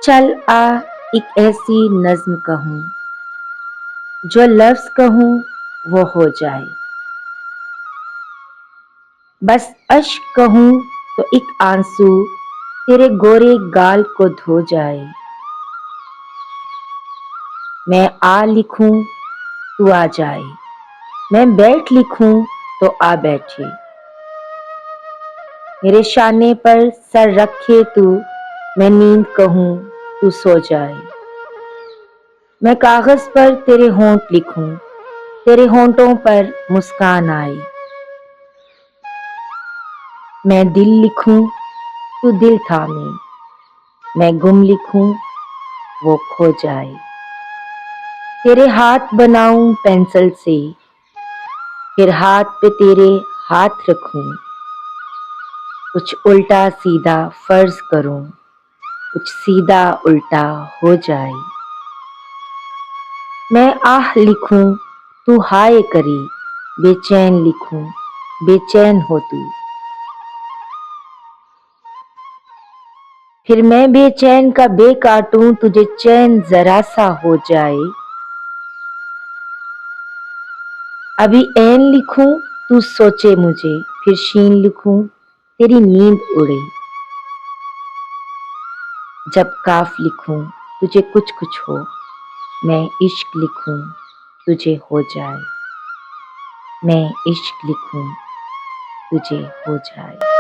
चल आ एक ऐसी नज्म कहूँ, जो लफ्ज कहूँ वो हो जाए। बस अश्क कहूँ तो एक आंसू तेरे गोरे गाल को धो जाए। मैं आ लिखूं तू आ जाए, मैं बैठ लिखूं तो आ बैठे। मेरे शाने पर सर रखे तू, मैं नींद कहूँ तू सो जाए। मैं कागज पर तेरे होंठ लिखूं, तेरे होंठों पर मुस्कान आए। मैं दिल लिखूं तू दिल थामे, मैं गुम लिखूं वो खो जाए। तेरे हाथ बनाऊं पेंसिल से, फिर हाथ पे तेरे हाथ रखूं। कुछ उल्टा सीधा फर्ज करूं, कुछ सीधा उल्टा हो जाए। मैं आह लिखूं तू हाय करी, बेचैन लिखूं बेचैन हो तू। फिर मैं बेचैन का बे काटूं, तुझे चैन जरा सा हो जाए। अभी ऐन लिखूं तू सोचे मुझे, फिर शीन लिखूं तेरी नींद उड़े। जब काफ लिखूं तुझे कुछ कुछ हो, मैं इश्क लिखूं तुझे हो जाए। मैं इश्क लिखूं तुझे हो जाए।